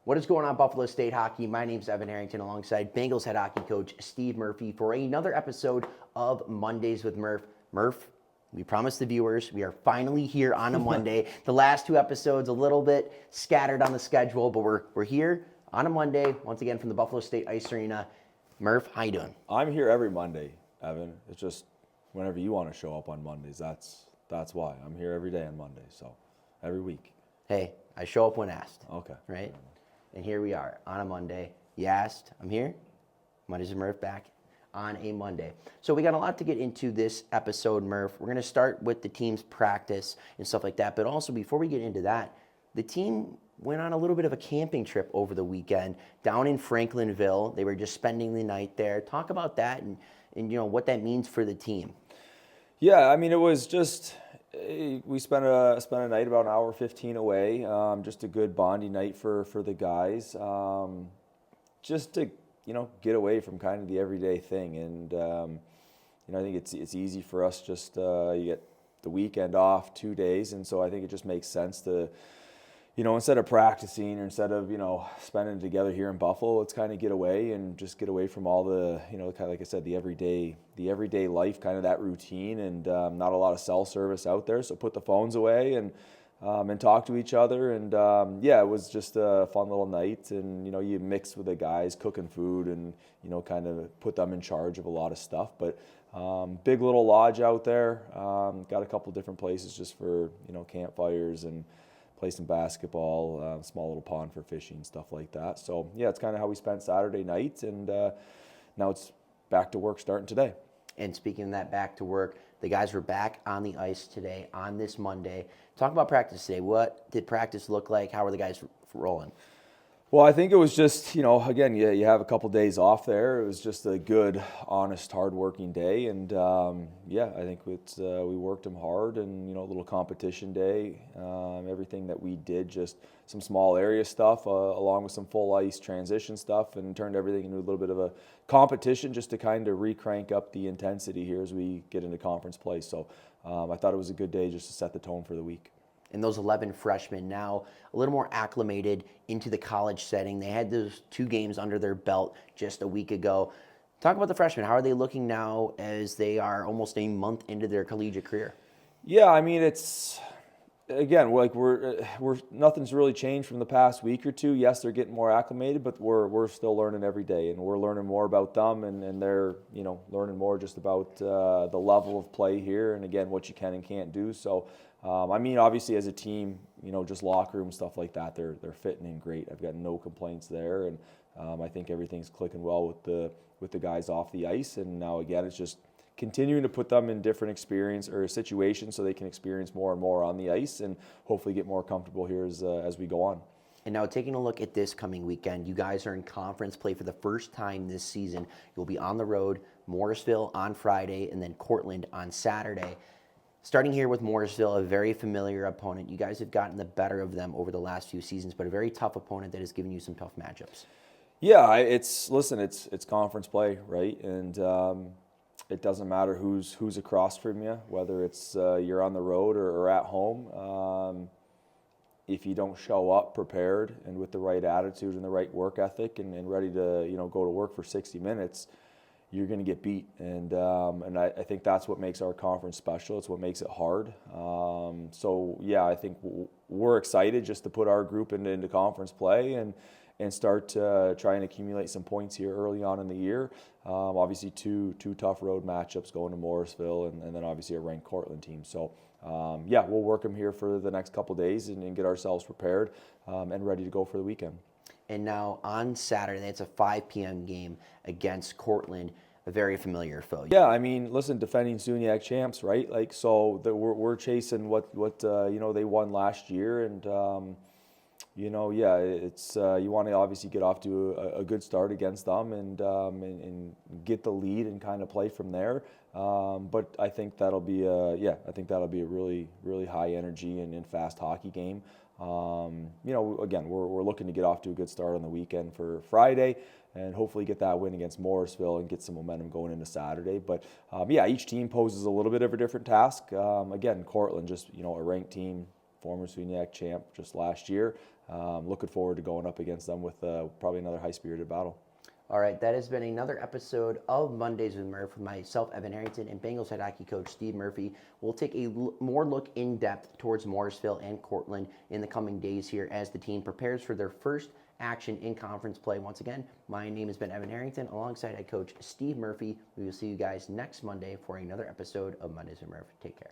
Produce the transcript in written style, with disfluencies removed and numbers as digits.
What is going on, Buffalo State Hockey? My name's Evan Harrington alongside Bengals head hockey coach Steve Murphy for another episode of Mondays with Murph. Murph, we promised the viewers we are finally here on a Monday. The last two episodes a little bit scattered on the schedule, but we're here on a Monday, once again from the Buffalo State Ice Arena. Murph, how you doing? I'm here every Monday, Evan. It's just whenever you want to show up on Mondays, that's why. I'm here every day on Monday, so every week. Hey, I show up when asked. Okay. Right? And here we are on a Monday. You asked, I'm here. Mondays with Murph back on a Monday. So we got a lot to get into this episode, Murph. We're going to start with the team's practice and stuff like that. But also, before we get into that, the team went on a little bit of a camping trip over the weekend down in Franklinville. They were just spending the night there. Talk about that and you know what that means for the team. Yeah, I mean, it was just we spent a night about an hour 15 away. Just a good bonding night for the guys. Just to get away from kind of the everyday thing, and I think it's easy for us. Just you get the weekend off 2 days, and so I think it just makes sense to, instead of practicing or instead of spending it together here in Buffalo, let's kind of get away and just get away from all the kind of, like I said, the everyday life, kind of that routine, and not a lot of cell service out there. So put the phones away and talk to each other, and it was just a fun little night. And you mix with the guys, cooking food, and kind of put them in charge of a lot of stuff. But big little lodge out there. Got a couple different places just for campfires and play some basketball, small little pond for fishing, stuff like that. So yeah, it's kind of how we spent Saturday night, and now it's back to work starting today. And speaking of that, back to work, the guys were back on the ice today on this Monday. Talk about practice today. What did practice look like? How were the guys rolling? Well, I think it was just, again, you have a couple days off there. It was just a good, honest, hard-working day. And, I think we worked them hard, and, a little competition day. Everything that we did, just some small area stuff along with some full ice transition stuff, and turned everything into a little bit of a competition just to kind of re-crank up the intensity here as we get into conference play. So I thought it was a good day just to set the tone for the week. And those 11 freshmen now a little more acclimated into the college setting. They had those 2 games under their belt just a week ago. Talk about the freshmen. How are they looking now as they are almost a month into their collegiate career? Yeah, I mean, it's, again, like we're nothing's really changed from the past week or two. Yes, they're getting more acclimated, but we're still learning every day, and we're learning more about them, and they're learning more just about the level of play here, and again, what you can and can't do. So obviously as a team, just locker room stuff like that, they're fitting in great. I've got no complaints there, and I think everything's clicking well with the guys off the ice. And now again, it's just continuing to put them in different experience or situations so they can experience more and more on the ice, and hopefully get more comfortable here as we go on. And now taking a look at this coming weekend, you guys are in conference play for the first time this season. You'll be on the road, Morrisville on Friday, and then Cortland on Saturday. Starting here with Morrisville, a very familiar opponent. You guys have gotten the better of them over the last few seasons, but a very tough opponent that has given you some tough matchups. Yeah, it's conference play, right? And it doesn't matter who's across from you, whether it's you're on the road or at home. If you don't show up prepared and with the right attitude and the right work ethic and ready to go to work for 60 minutes, you're going to get beat. And I think that's what makes our conference special. It's what makes it hard. I think we're excited just to put our group into conference play and start to try and accumulate some points here early on in the year. Obviously, two tough road matchups going to Morrisville, and then obviously a ranked Cortland team. So, we'll work them here for the next couple days and get ourselves prepared and ready to go for the weekend. And now on Saturday, it's a 5 p.m. game against Cortland, a very familiar foe. Yeah, I mean, listen, defending SUNYAC champs, right? Like, so we're chasing what they won last year, and it's you want to obviously get off to a good start against them and get the lead and kind of play from there. But I think that'll be a really, really high energy and fast hockey game. Again, we're looking to get off to a good start on the weekend for Friday, and hopefully get that win against Morrisville and get some momentum going into Saturday. But each team poses a little bit of a different task. Again, Cortland, just a ranked team, former SUNYAC champ just last year. Looking forward to going up against them with probably another high-spirited battle. All right, that has been another episode of Mondays with Murph with myself, Evan Harrington, and Bengals head hockey coach Steve Murphy. We'll take a more look in depth towards Morrisville and Cortland in the coming days here as the team prepares for their first action in conference play. Once again, my name has been Evan Harrington alongside head coach Steve Murphy. We will see you guys next Monday for another episode of Mondays with Murph. Take care.